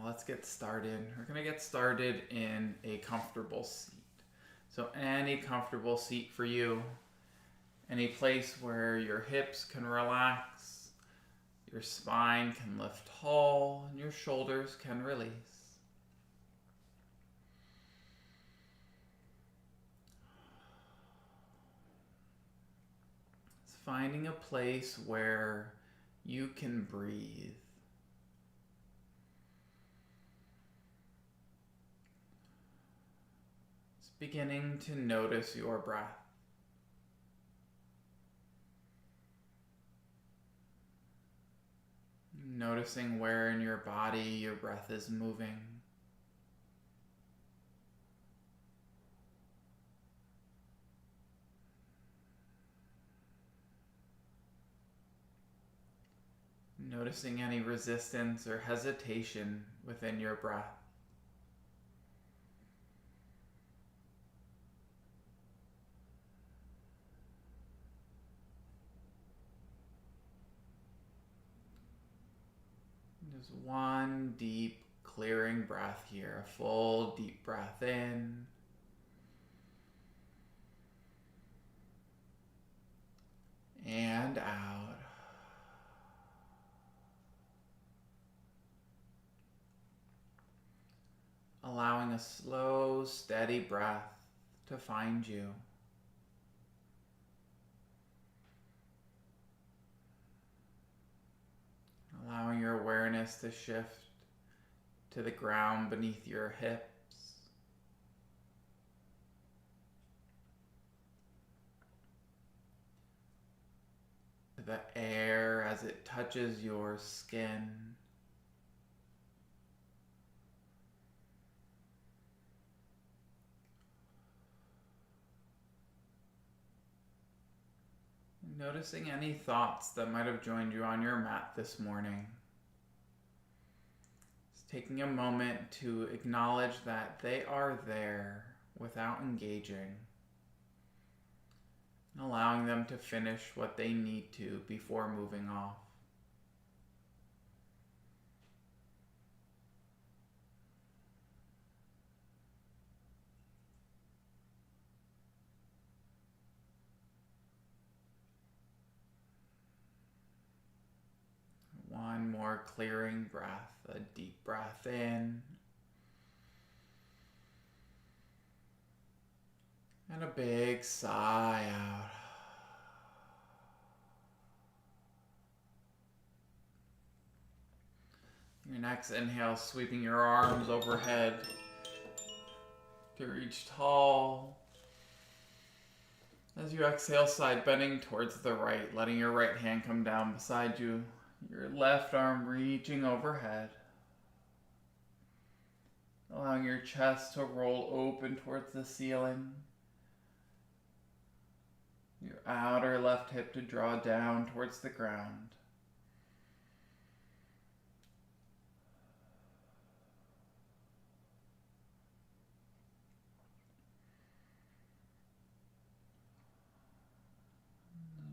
let's get started. We're going to get started in a comfortable seat. So any comfortable seat for you, any place where your hips can relax, your spine can lift tall, and your shoulders can release. It's finding a place where you can breathe. Beginning to notice your breath. Noticing where in your body your breath is moving. Noticing any resistance or hesitation within your breath. Just one deep clearing breath here, a full deep breath in. And out. Allowing a slow, steady breath to find you. Allowing your awareness to shift to the ground beneath your hips. To the air as it touches your skin. Noticing any thoughts that might have joined you on your mat this morning. Just taking a moment to acknowledge that they are there without engaging. And allowing them to finish what they need to before moving off. One more clearing breath, a deep breath in. And a big sigh out. Your next inhale, sweeping your arms overhead to reach tall. As you exhale, side bending towards the right, letting your right hand come down beside you. Your left arm reaching overhead. Allowing your chest to roll open towards the ceiling. Your outer left hip to draw down towards the ground.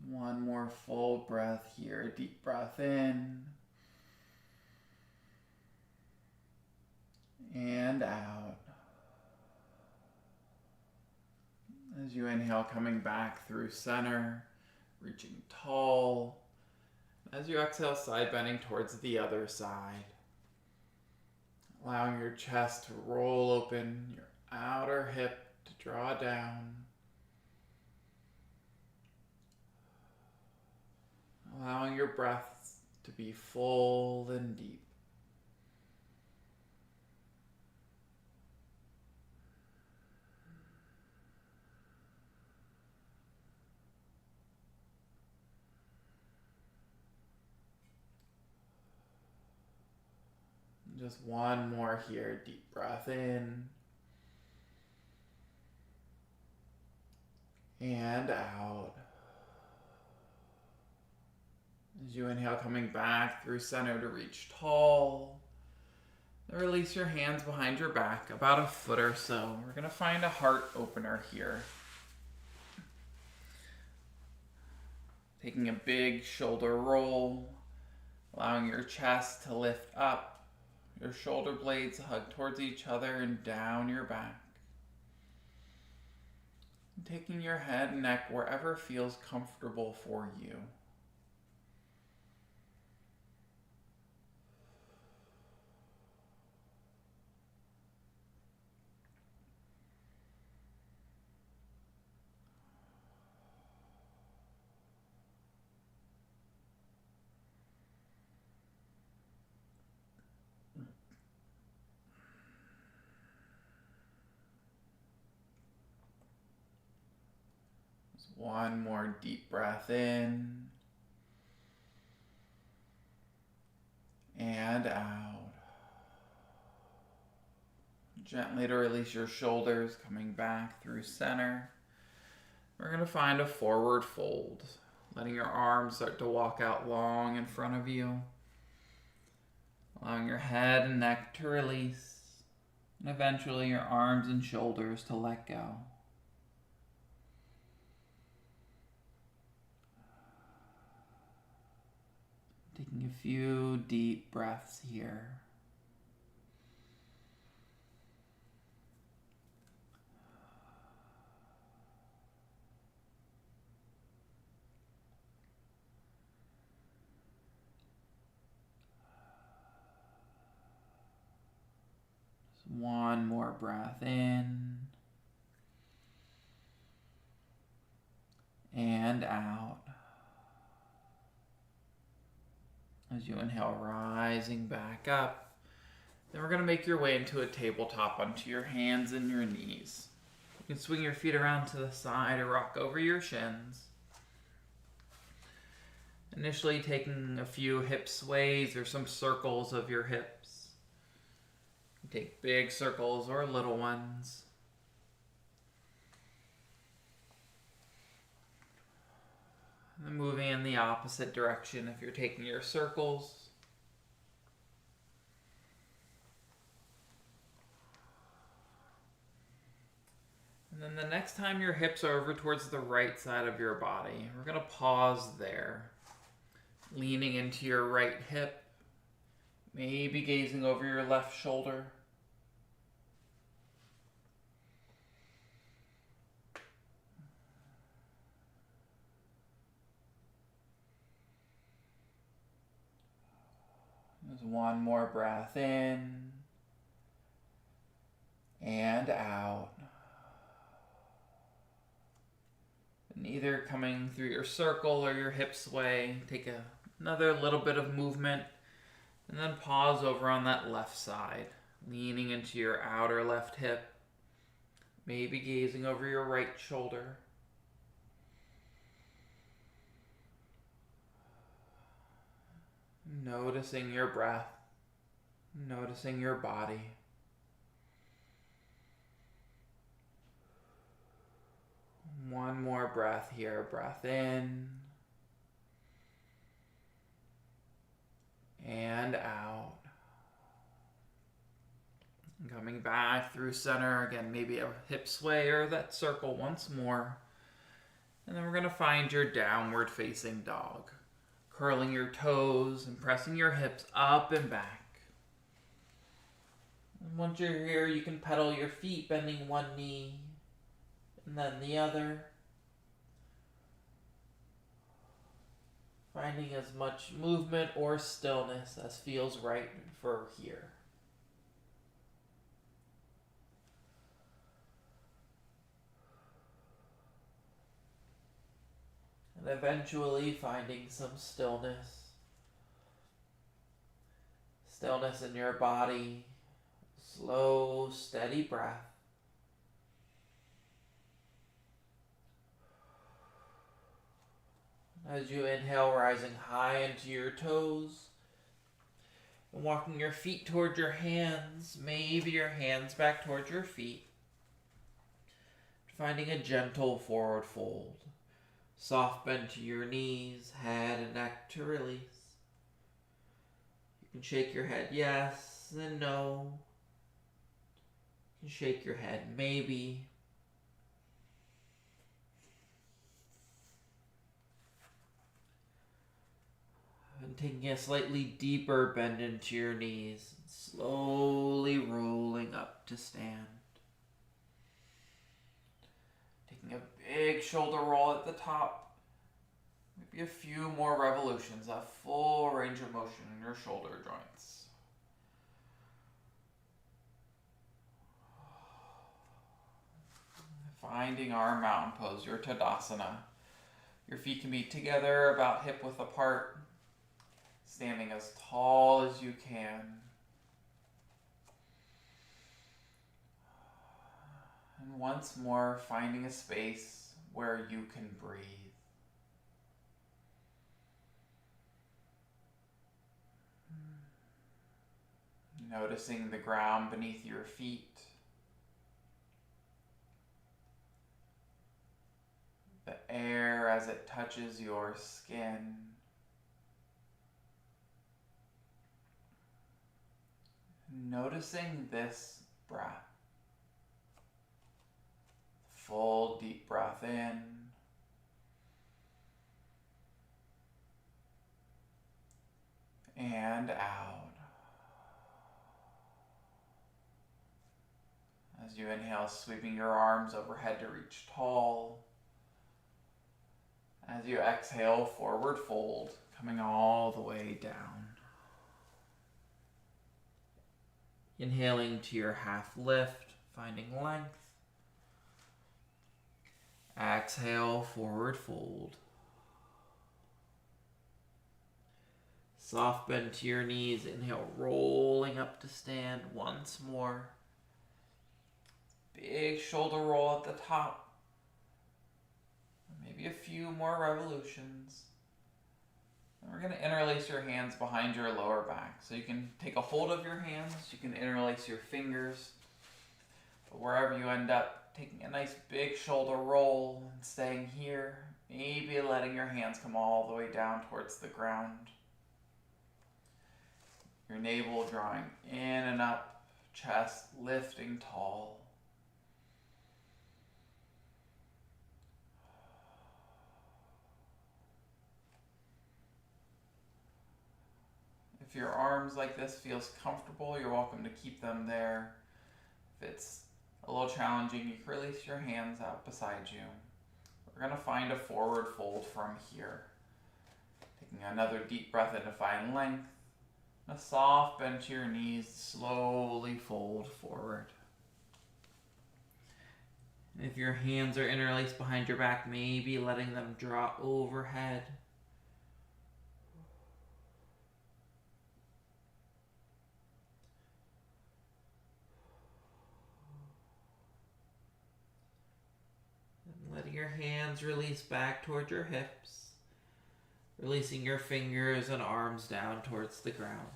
One more full breath here, deep breath in. And out. As you inhale, coming back through center, reaching tall. As you exhale, side bending towards the other side. Allowing your chest to roll open, your outer hip to draw down. Allowing your breath to be full and deep. Just one more here, deep breath in. And out. As you inhale, coming back through center to reach tall. Release your hands behind your back, about a foot or so. We're going to find a heart opener here. Taking a big shoulder roll, allowing your chest to lift up, Your shoulder blades hug towards each other and down your back. Taking your head and neck wherever feels comfortable for you. One more deep breath in and out. Gently to release your shoulders, coming back through center. We're going to find a forward fold, letting your arms start to walk out long in front of you, allowing your head and neck to release, and eventually your arms and shoulders to let go. Taking a few deep breaths here. Just one more breath in and out. As you inhale, rising back up. Then we're going to make your way into a tabletop onto your hands and your knees. You can swing your feet around to the side or rock over your shins. Initially taking a few hip sways or some circles of your hips. You can take big circles or little ones. And then moving in the opposite direction if you're taking your circles. And then the next time your hips are over towards the right side of your body, we're going to pause there. Leaning into your right hip, maybe gazing over your left shoulder. There's one more breath in and out. And either coming through your circle or your hip sway, take another little bit of movement and then pause over on that left side, leaning into your outer left hip, maybe gazing over your right shoulder. Noticing your breath, noticing your body. One more breath here, breath in and out. Coming back through center, again, maybe a hip sway or that circle once more. And then we're going to find your downward facing dog. Curling your toes and pressing your hips up and back. And once you're here, you can pedal your feet, bending one knee and then the other. Finding as much movement or stillness as feels right for here. And eventually finding some stillness. Stillness in your body. Slow, steady breath. As you inhale, rising high into your toes. And walking your feet towards your hands. Maybe your hands back towards your feet. Finding a gentle forward fold. Soft bend to your knees, head and neck to release. You can shake your head yes and no. You can shake your head maybe. And taking a slightly deeper bend into your knees, slowly rolling up to stand. Taking a big shoulder roll at the top. Maybe a few more revolutions, a full range of motion in your shoulder joints. Finding our mountain pose, your Tadasana. Your feet can be together, about hip width apart, standing as tall as you can. And once more, finding a space where you can breathe. Noticing the ground beneath your feet. The air as it touches your skin. Noticing this breath. Full deep breath in. And out. As you inhale, sweeping your arms overhead to reach tall. As you exhale, forward fold, coming all the way down. Inhaling to your half lift, finding length. Exhale, forward fold. Soft bend to your knees. Inhale, rolling up to stand once more. Big shoulder roll at the top. Maybe a few more revolutions. And we're going to interlace your hands behind your lower back. So you can take a hold of your hands, you can interlace your fingers. But wherever you end up, taking a nice big shoulder roll and staying here. Maybe letting your hands come all the way down towards the ground. Your navel drawing in and up, chest lifting tall. If your arms like this feels comfortable, you're welcome to keep them there. If it's a little challenging, you can release your hands out beside you. We're going to find a forward fold from here. Taking another deep breath in to find length. A soft bend to your knees, slowly fold forward. If your hands are interlaced behind your back, maybe letting them draw overhead. Letting your hands release back towards your hips. Releasing your fingers and arms down towards the ground.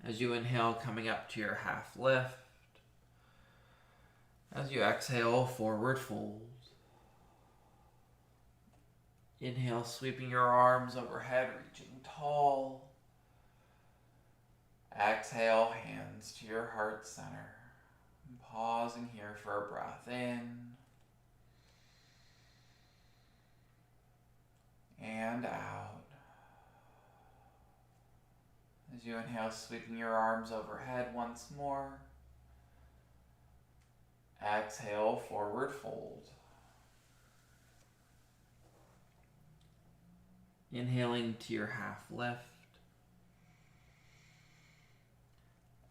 As you inhale, coming up to your half lift. As you exhale, forward fold. Inhale, sweeping your arms overhead, reaching tall. Exhale, hands to your heart center. Pausing here for a breath in. And out. As you inhale, sweeping your arms overhead once more. Exhale, forward fold. Inhaling to your half lift.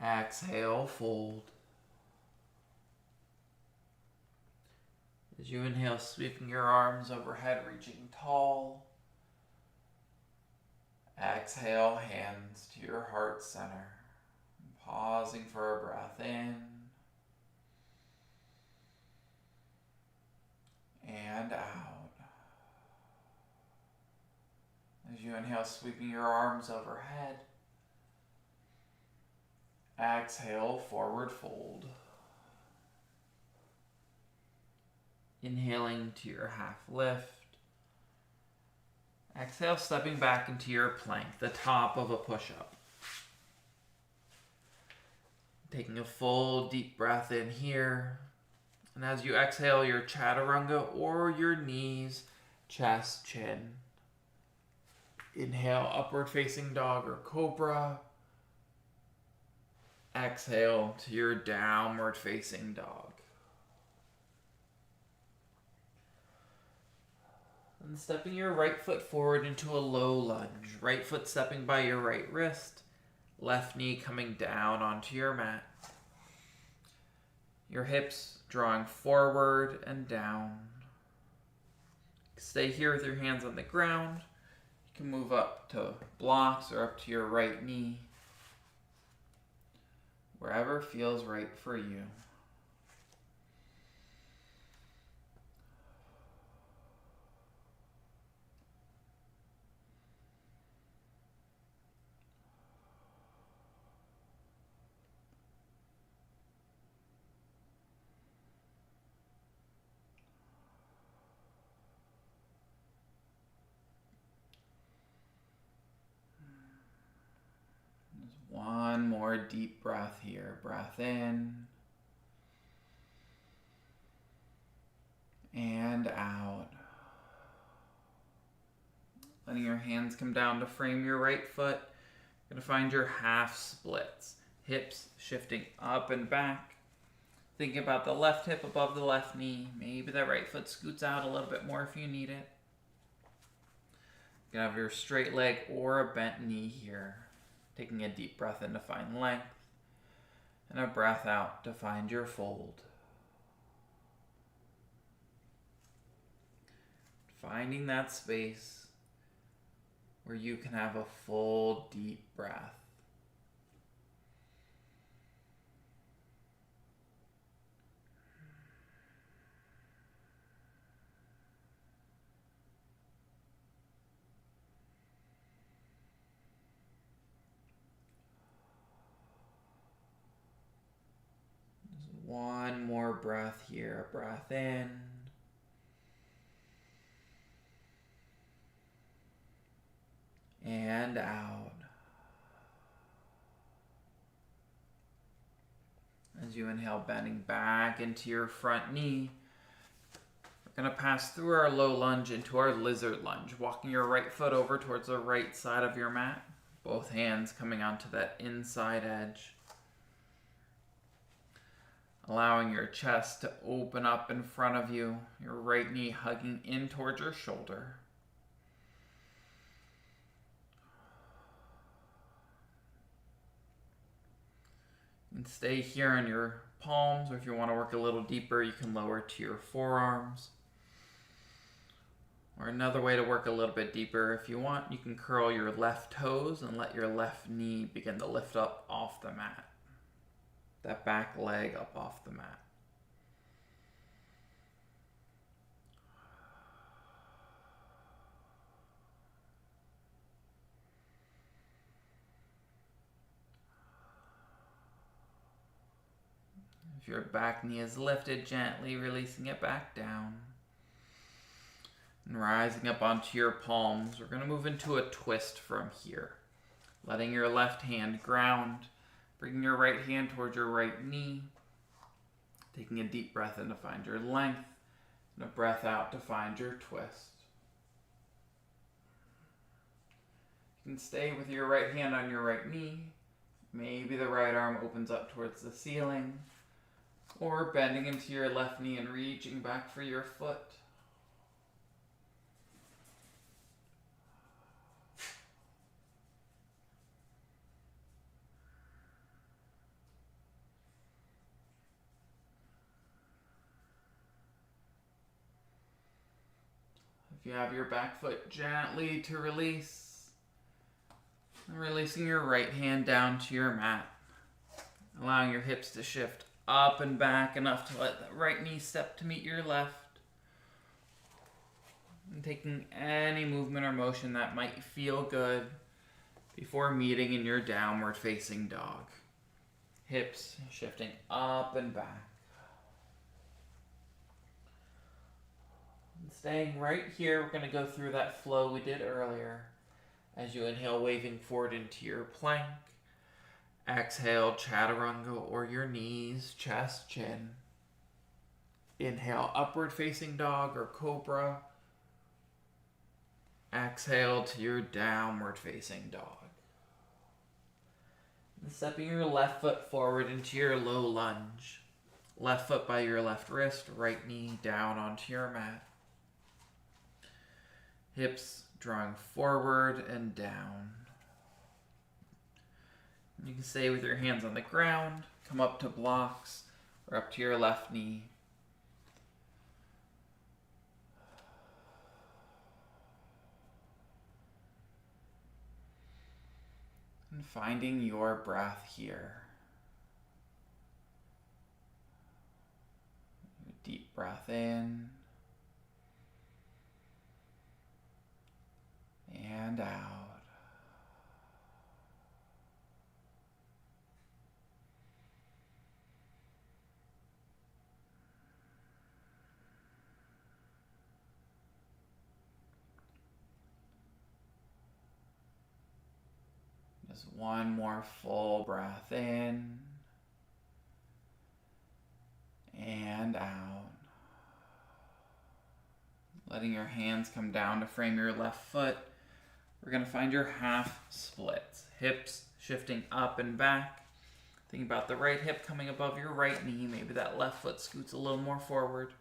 Exhale, fold. As you inhale, sweeping your arms overhead, reaching tall. Exhale, hands to your heart center. Pausing for a breath in. And out. As you inhale, sweeping your arms overhead. Exhale, forward fold. Inhaling to your half lift. Exhale, stepping back into your plank, the top of a push-up. Taking a full deep breath in here. And as you exhale, your chaturanga or your knees, chest, chin. Inhale, upward facing dog or cobra. Exhale to your downward facing dog. And stepping your right foot forward into a low lunge. Right foot stepping by your right wrist. Left knee coming down onto your mat. Your hips drawing forward and down. Stay here with your hands on the ground. You can move up to blocks or up to your right knee. Wherever feels right for you. One more deep breath here. Breath in and out. Letting your hands come down to frame your right foot. You're going to find your half splits. Hips shifting up and back. Thinking about the left hip above the left knee. Maybe that right foot scoots out a little bit more if you need it. You can have your straight leg or a bent knee here. Taking a deep breath in to find length, and a breath out to find your fold. Finding that space where you can have a full, deep breath. One more breath here. Breath in. And out. As you inhale, bending back into your front knee. We're going to pass through our low lunge into our lizard lunge. Walking your right foot over towards the right side of your mat. Both hands coming onto that inside edge. Allowing your chest to open up in front of you, your right knee hugging in towards your shoulder. And stay here on your palms, or if you want to work a little deeper, you can lower to your forearms. Or another way to work a little bit deeper, if you want, you can curl your left toes and let your left knee begin to lift up off the mat. That back leg up off the mat. If your back knee is lifted, gently releasing it back down. And rising up onto your palms, we're going to move into a twist from here. Letting your left hand ground. Bringing your right hand towards your right knee. Taking a deep breath in to find your length. And a breath out to find your twist. You can stay with your right hand on your right knee. Maybe the right arm opens up towards the ceiling. Or bending into your left knee and reaching back for your foot. If you have your back foot gently to release, and releasing your right hand down to your mat, allowing your hips to shift up and back enough to let the right knee step to meet your left, and taking any movement or motion that might feel good before meeting in your downward facing dog. Hips shifting up and back. Staying right here, we're going to go through that flow we did earlier. As you inhale, waving forward into your plank. Exhale, chaturanga or your knees, chest, chin. Inhale, upward facing dog or cobra. Exhale to your downward facing dog. And stepping your left foot forward into your low lunge. Left foot by your left wrist, right knee down onto your mat. Hips drawing forward and down. You can stay with your hands on the ground, come up to blocks, or up to your left knee. And finding your breath here. Deep breath in and out. Just one more full breath in and out. Letting your hands come down to frame your left foot. We're going to find your half splits. Hips shifting up and back. Think about the right hip coming above your right knee. Maybe that left foot scoots a little more forward.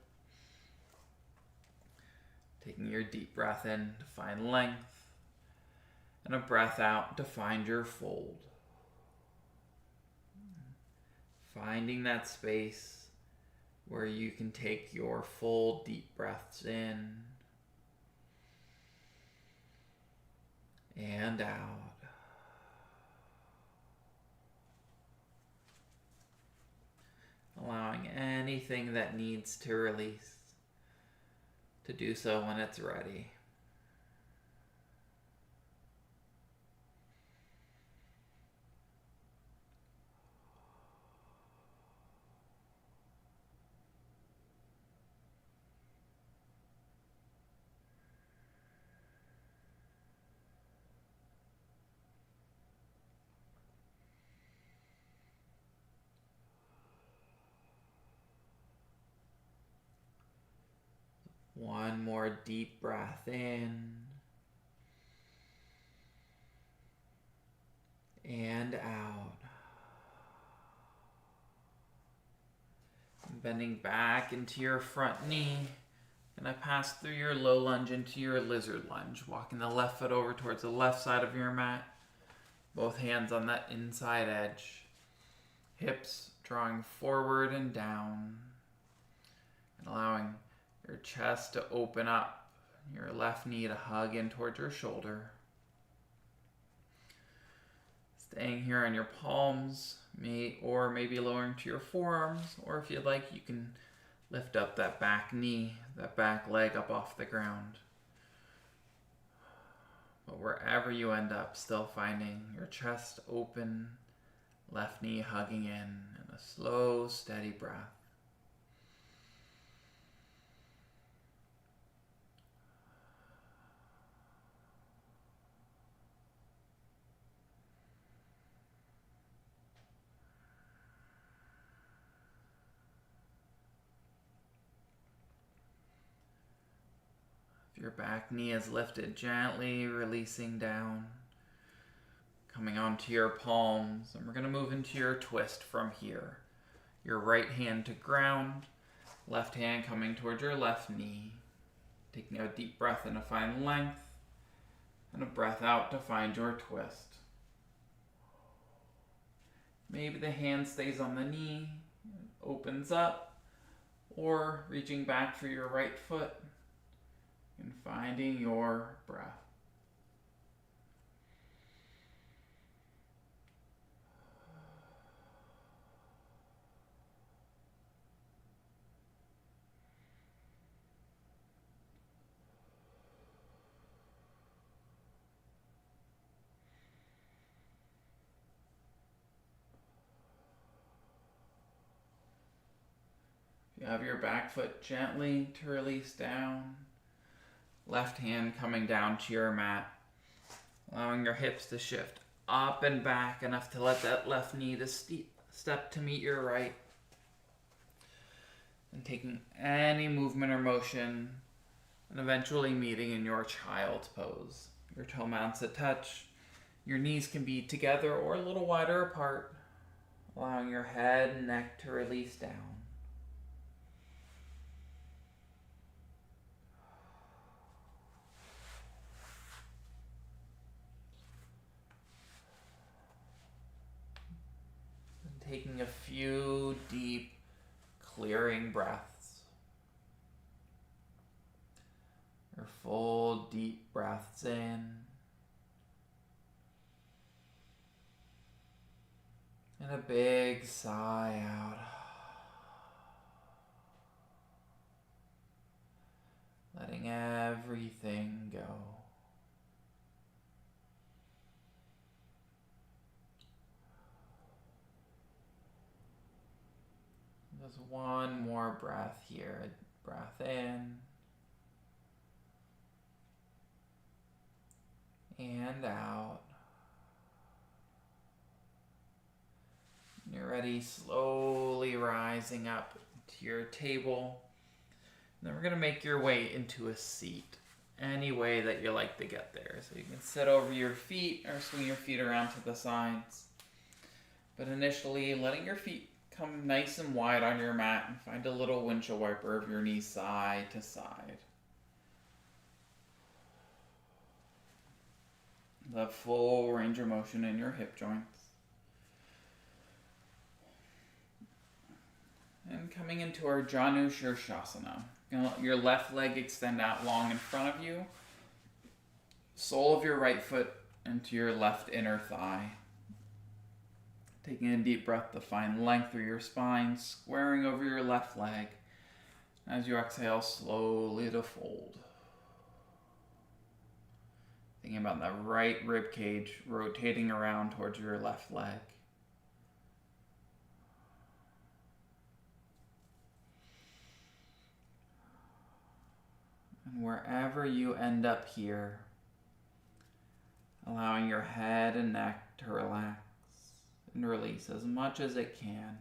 Taking your deep breath in to find length. And a breath out to find your fold. Finding that space where you can take your full deep breaths in and out. Allowing anything that needs to release to do so when it's ready. One more deep breath in and out. Bending back into your front knee. Gonna pass through your low lunge into your lizard lunge. Walking the left foot over towards the left side of your mat. Both hands on that inside edge. Hips drawing forward and down. And allowing your chest to open up, your left knee to hug in towards your shoulder. Staying here on your palms, or maybe lowering to your forearms, or if you'd like, you can lift up that back knee, that back leg up off the ground. But wherever you end up, still finding your chest open, left knee hugging in, and a slow, steady breath. Your back knee is lifted gently, releasing down, coming onto your palms, and we're going to move into your twist from here. Your right hand to ground, left hand coming towards your left knee, taking a deep breath in to find length, and a breath out to find your twist. Maybe the hand stays on the knee, opens up, or reaching back for your right foot, and finding your breath. You have your back foot gently to release down. Left hand coming down to your mat, allowing your hips to shift up and back enough to let that left knee to step to meet your right. And taking any movement or motion and eventually meeting in your child's pose. Your toe mounts a touch. Your knees can be together or a little wider apart, allowing your head and neck to release down. And taking a few deep, clearing breaths. Your full, deep breaths in. And a big sigh out. Letting everything go. Just one more breath here. Breath in. And out. When you're ready, slowly rising up to your table. And then we're going to make your way into a seat, any way that you like to get there. So you can sit over your feet or swing your feet around to the sides. But initially, letting your feet come nice and wide on your mat and find a little windshield wiper of your knees side to side. The full range of motion in your hip joints. And coming into our Janu Shirshasana. You're gonna let your left leg extend out long in front of you. Sole of your right foot into your left inner thigh. Taking a deep breath to find length through your spine, squaring over your left leg. As you exhale, slowly to fold. Thinking about the right rib cage rotating around towards your left leg. And wherever you end up here, allowing your head and neck to relax and release as much as it can.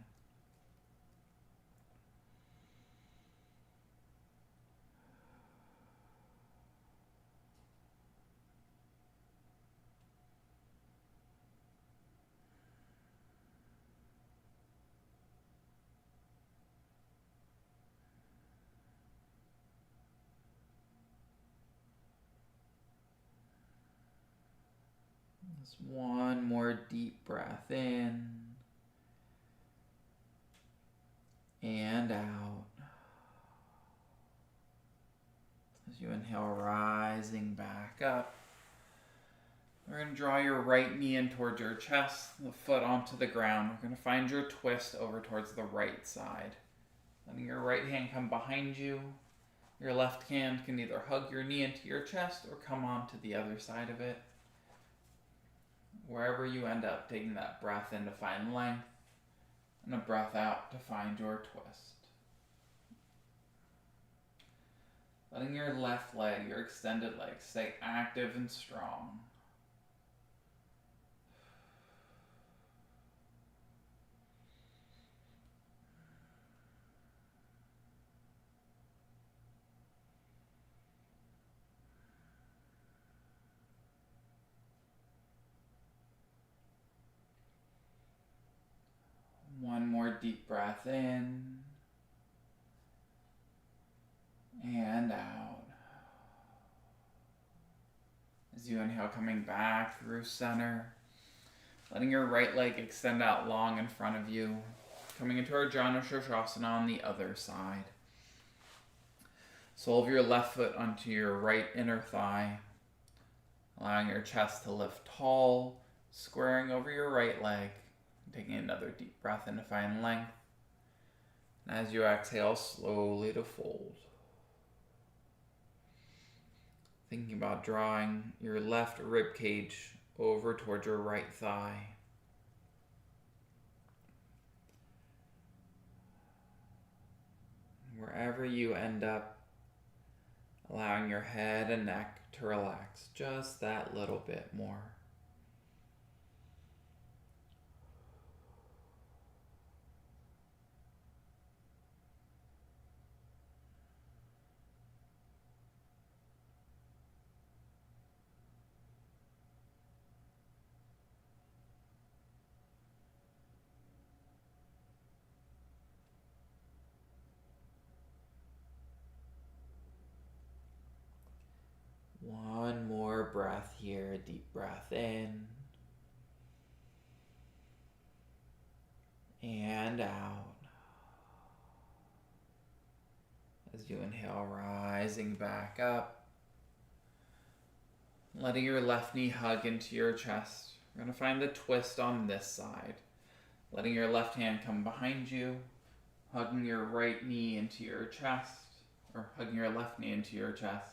Just one more deep breath in and out. As you inhale, rising back up. We're going to draw your right knee in towards your chest, the foot onto the ground. We're going to find your twist over towards the right side. Letting your right hand come behind you. Your left hand can either hug your knee into your chest or come onto the other side of it. Wherever you end up, taking that breath in to find length and a breath out to find your twist. Letting your left leg, your extended leg, stay active and strong. One more deep breath in and out. As you inhale, coming back through center, letting your right leg extend out long in front of you, coming into our Janu Shirshasana on the other side. Sole of your left foot onto your right inner thigh, allowing your chest to lift tall, squaring over your right leg. Taking another deep breath in to find length. And as you exhale, slowly to fold. Thinking about drawing your left rib cage over towards your right thigh. Wherever you end up, allowing your head and neck to relax just that little bit more. breath here, a deep breath in and out. As you inhale, rising back up, letting your left knee hug into your chest. We're going to find the twist on this side. Letting your left hand come behind you, hugging your right knee into your chest, or hugging your left knee into your chest.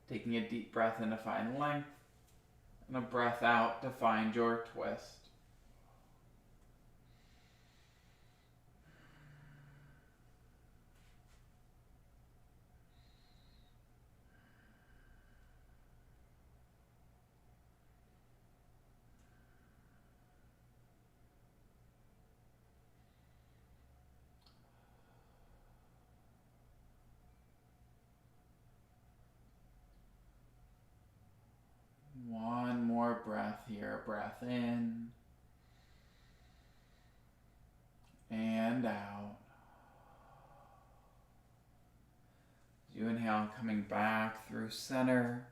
Taking a deep breath in to find length, and a breath out to find your twist. One more breath here. Breath in and out. As you inhale, coming back through center.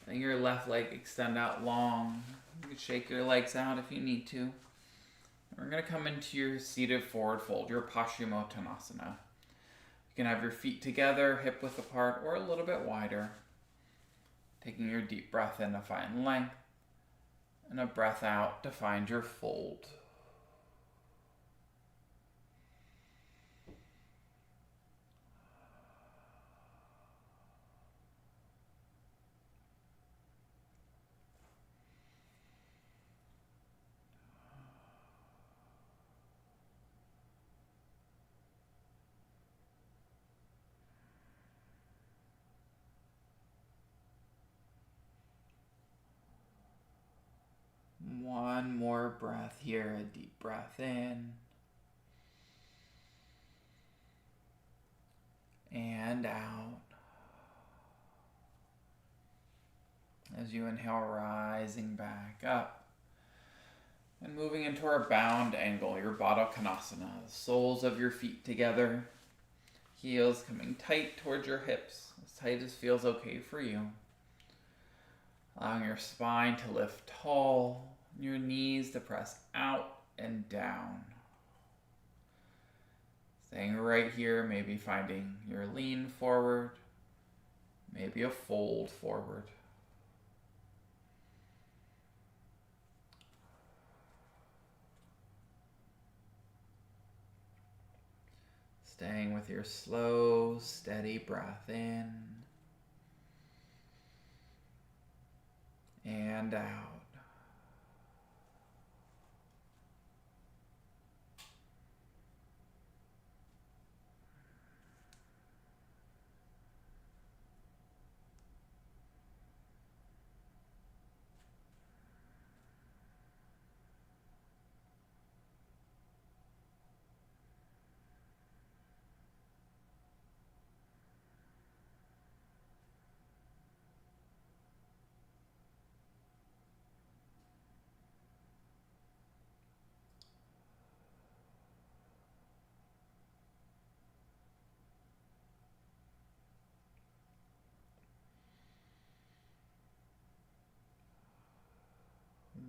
Letting your left leg extend out long. You can shake your legs out if you need to. We're going to come into your seated forward fold, your Paschimottanasana. You can have your feet together, hip width apart, or a little bit wider. Taking your deep breath in to find length, and a breath out to find your fold. One more breath here, a deep breath in and out. As you inhale, rising back up and moving into our bound angle, your Baddha Konasana. The soles of your feet together, heels coming tight towards your hips, as tight as feels okay for you. Allowing your spine to lift tall, your knees to press out and down. Staying right here, maybe finding your lean forward, maybe a fold forward. Staying with your slow, steady breath in and out.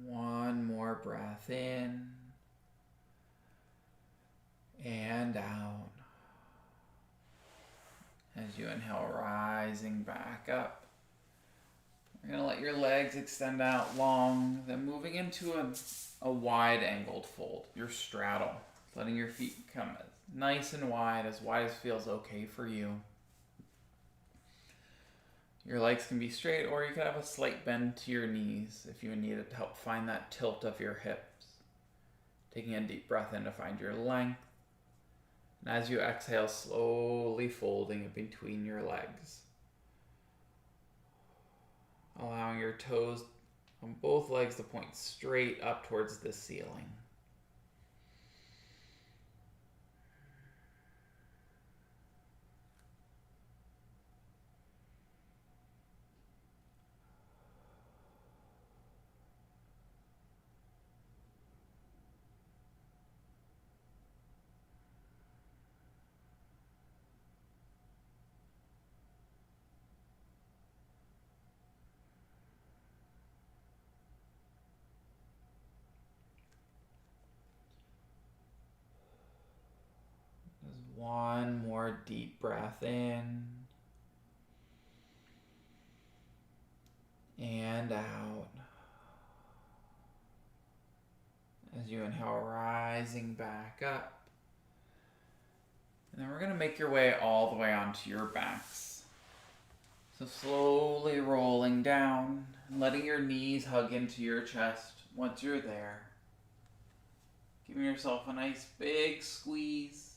One more breath in and out. As you inhale, rising back up. You're going to let your legs extend out long, then moving into a wide angled fold, your straddle. Letting your feet come nice and wide as feels okay for you. Your legs can be straight, or you can have a slight bend to your knees if you need it to help find that tilt of your hips. Taking a deep breath in to find your length. And as you exhale, slowly folding it between your legs. Allowing your toes on both legs to point straight up towards the ceiling. more deep breath in and out. As you inhale, rising back up. And then we're going to make your way all the way onto your backs. So slowly rolling down, and letting your knees hug into your chest once you're there. Giving yourself a nice big squeeze.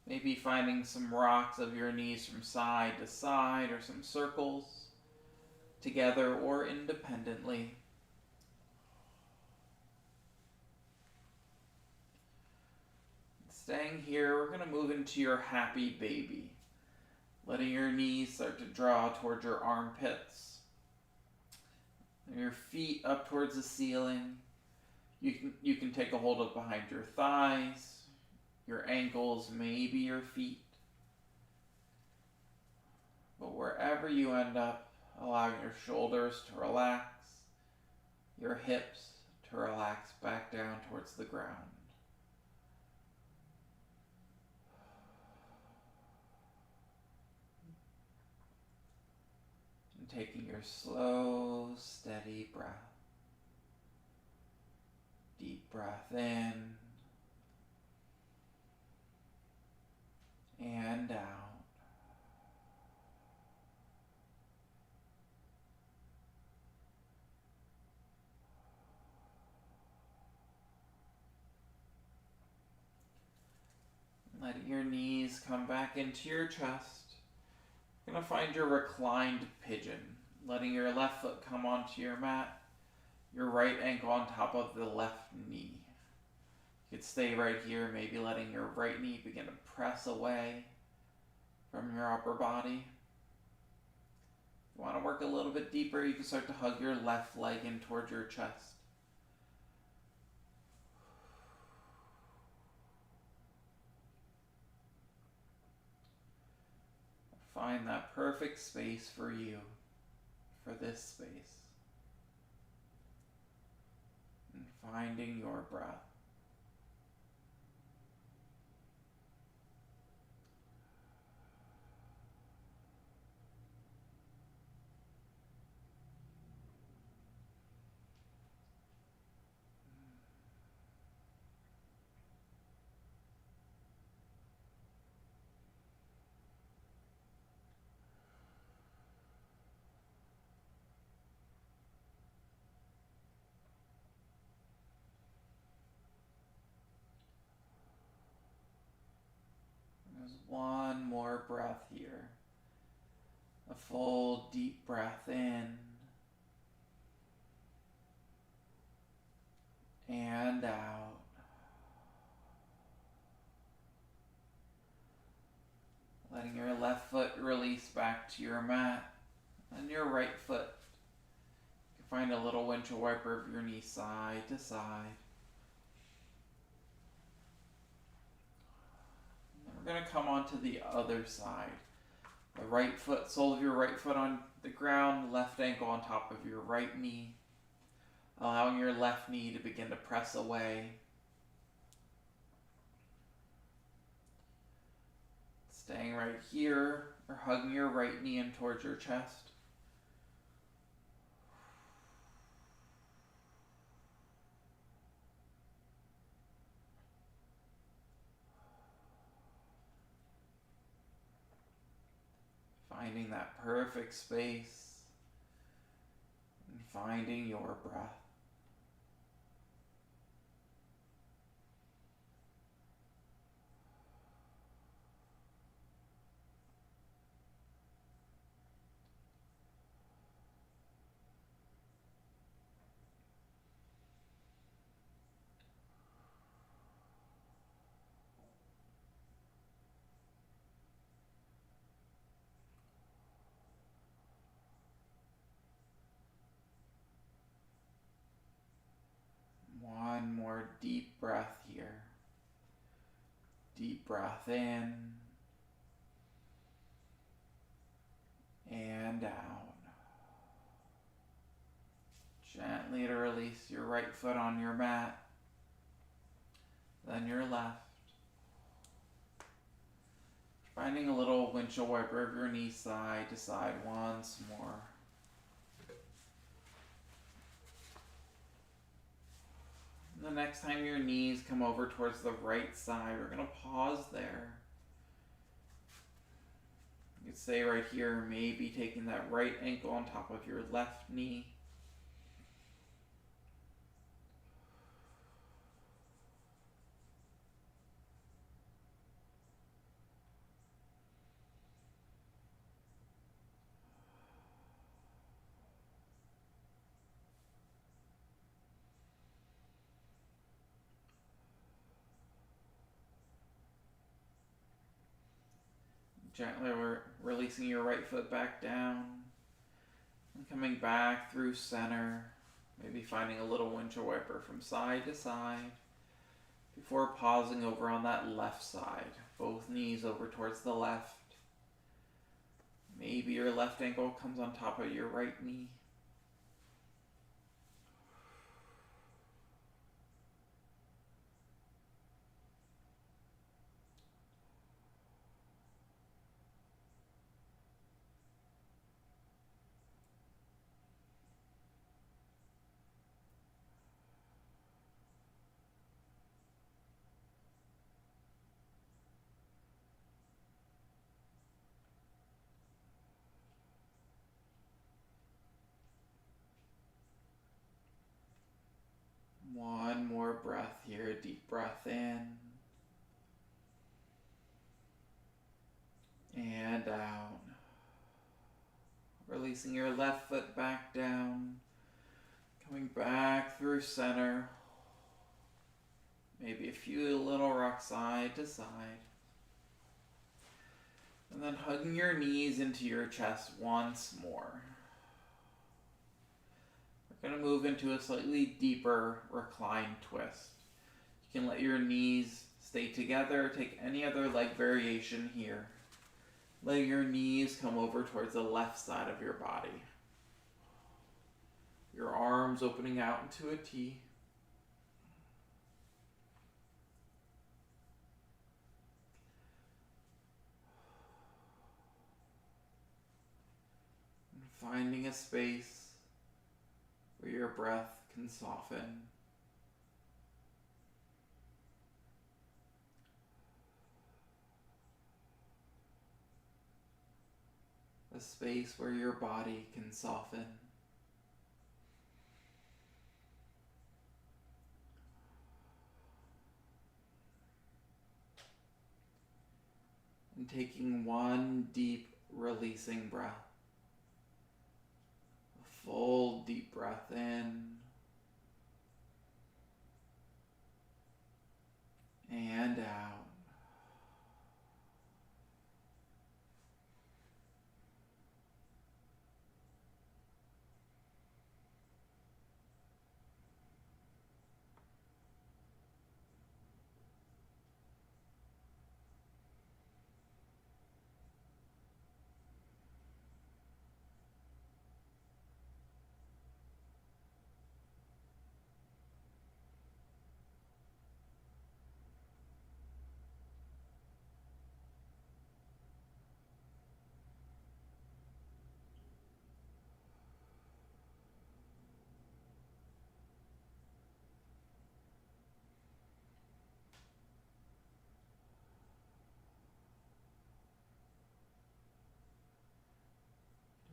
Maybe finding some rocks of your knees from side to side, or some circles, together or independently. Staying here, we're going to move into your happy baby. Letting your knees start to draw towards your armpits. And your feet up towards the ceiling. You can take a hold of behind your thighs, your ankles, maybe your feet. But wherever you end up, allowing your shoulders to relax, your hips to relax back down towards the ground. And taking your slow, steady breath. Deep breath in and out. Letting your knees come back into your chest. You're going to find your reclined pigeon. Letting your left foot come onto your mat. Your right ankle on top of the left knee. You could stay right here, maybe letting your right knee begin to press away from your upper body. If you want to work a little bit deeper, you can start to hug your left leg in towards your chest. Find that perfect space for you, for this space. And finding your breath. There's one more breath here. A full deep breath in and out. Letting your left foot release back to your mat and your right foot. You can find a little windshield wiper of your knee side to side. We're going to come onto the other side. The right foot, sole of your right foot on the ground, left ankle on top of your right knee. Allowing your left knee to begin to press away. Staying right here, or hugging your right knee in towards your chest. Finding that perfect space and finding your breath. One more deep breath here. Deep breath in and out. Gently to release your right foot on your mat, then your left. Finding a little windshield wiper of your knee side to side once more. The next time your knees come over towards the right side, we're going to pause there. You could stay right here, maybe taking that right ankle on top of your left knee. Gently releasing your right foot back down and coming back through center, maybe finding a little windshield wiper from side to side before pausing over on that left side, both knees over towards the left. Maybe your left ankle comes on top of your right knee. One more breath here, a deep breath in and out. Releasing your left foot back down, coming back through center. Maybe a few little rocks side to side. And then hugging your knees into your chest once more. We're going to move into a slightly deeper reclined twist. You can let your knees stay together, take any other leg variation here. Let your knees come over towards the left side of your body. Your arms opening out into a T. And finding a space where your breath can soften. A space where your body can soften. And taking one deep releasing breath. A full deep breath in. And out.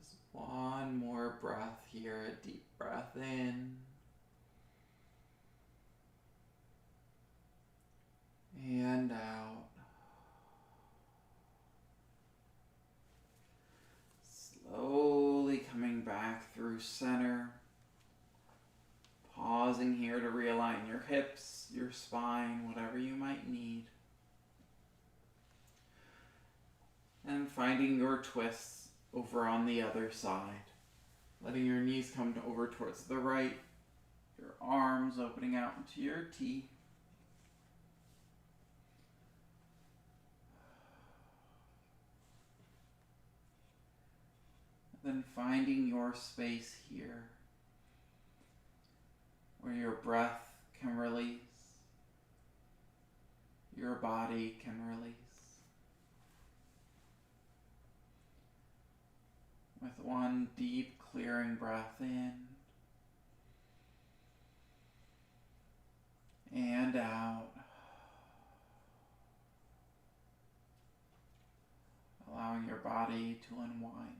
Just one more breath here, a deep breath in. And out. Slowly coming back through center. Pausing here to realign your hips, your spine, whatever you might need. And finding your twists over on the other side. Letting your knees come over towards the right. Your arms opening out into your T. Then finding your space here where your breath can release, your body can release. one deep clearing breath in and out, allowing your body to unwind.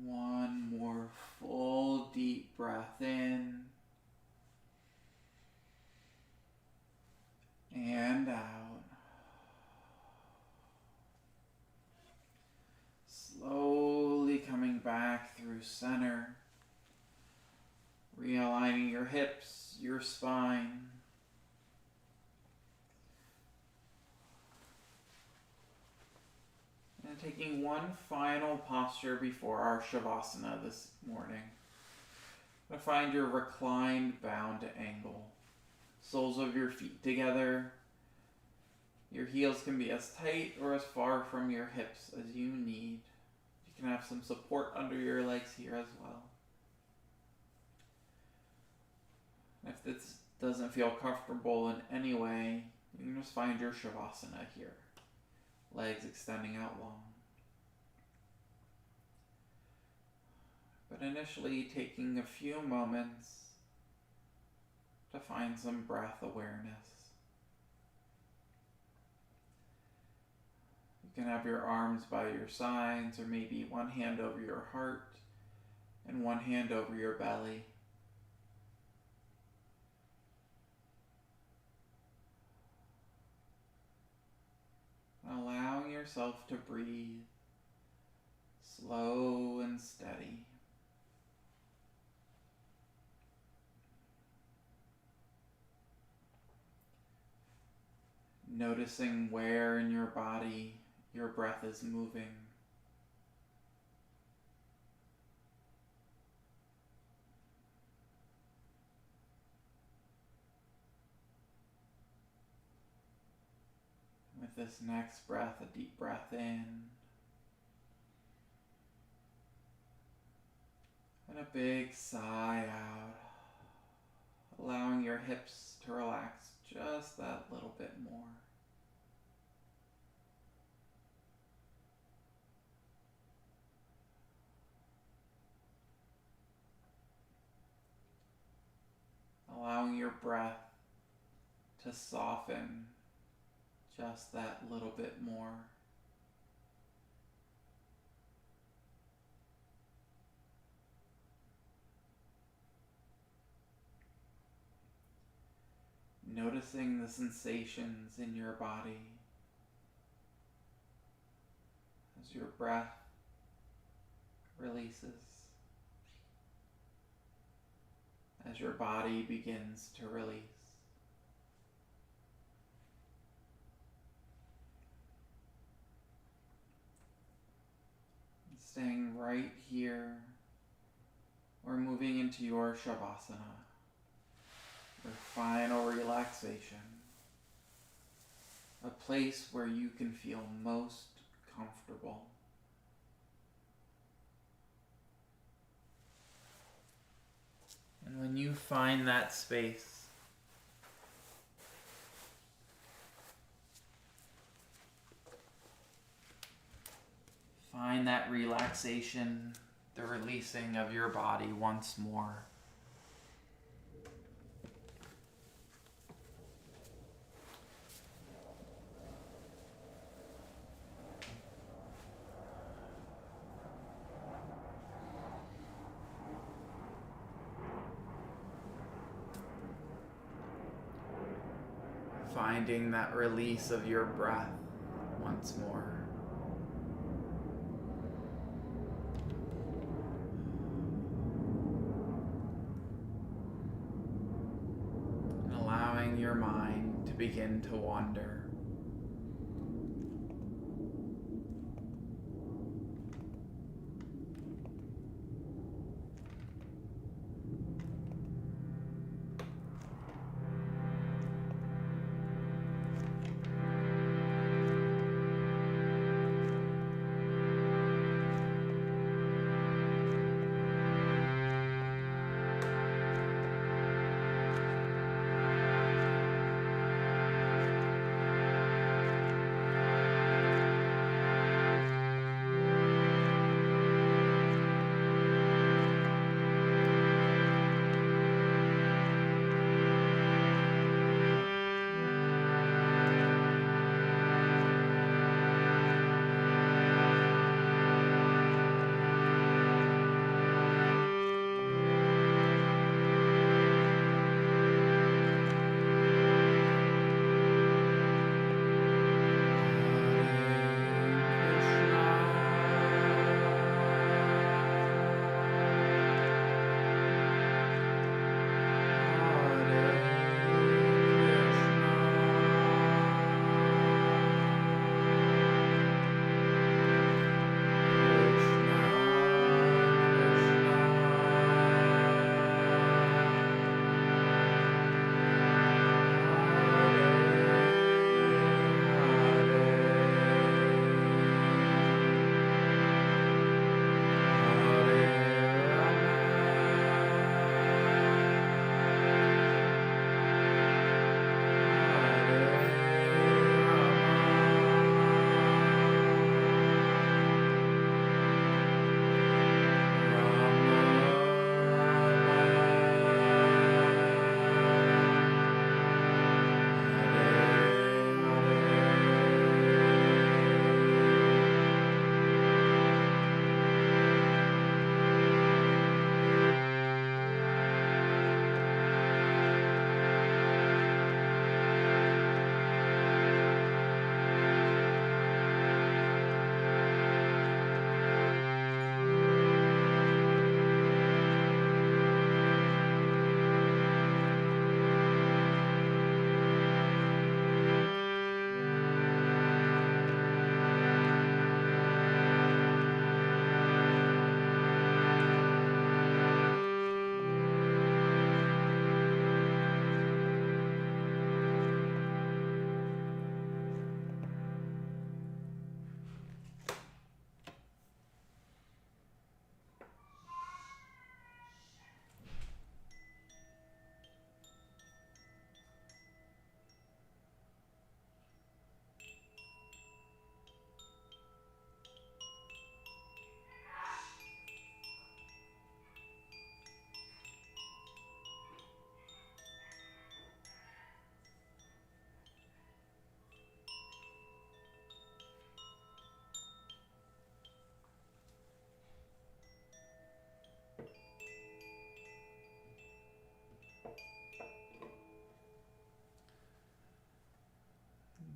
One more full deep breath in and out. Slowly coming back through center, realigning your hips, your spine. And taking one final posture before our Shavasana this morning. Find your reclined bound angle. Soles of your feet together. Your heels can be as tight or as far from your hips as you need. You can have some support under your legs here as well. If this doesn't feel comfortable in any way, you can just find your Shavasana here. Legs extending out long. But initially taking a few moments to find some breath awareness. You can have your arms by your sides, or maybe one hand over your heart and one hand over your belly. Allowing yourself to breathe slow and steady. Noticing where in your body your breath is moving. With this next breath, a deep breath in, and a big sigh out, allowing your hips to relax just that little bit more. Allowing your breath to soften just that little bit more. Noticing the sensations in your body as your breath releases, as your body begins to release. Staying right here, we're moving into your Shavasana, your final relaxation, a place where you can feel most comfortable. And when you find that space, find that relaxation, the releasing of your body once more. finding that release of your breath once more. And allowing your mind to begin to wander.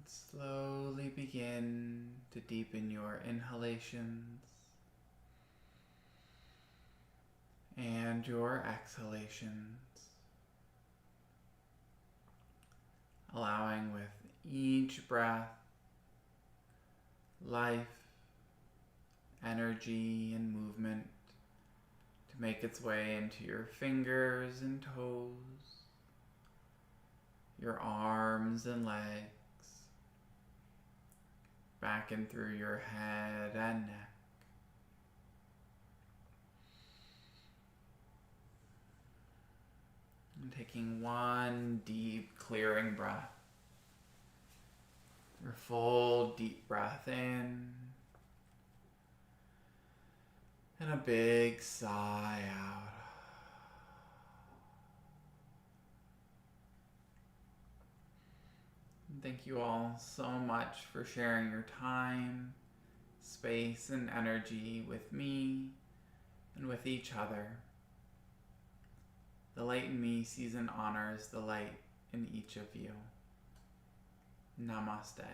Slowly begin to deepen your inhalations and your exhalations, allowing with each breath life, energy, and movement to make its way into your fingers and toes, your arms and legs, back and through your head and neck. And taking one deep clearing breath. Your full deep breath in. And a big sigh out. Thank you all so much for sharing your time, space, and energy with me and with each other. The Light in Me sees and honors the light in each of you. Namaste.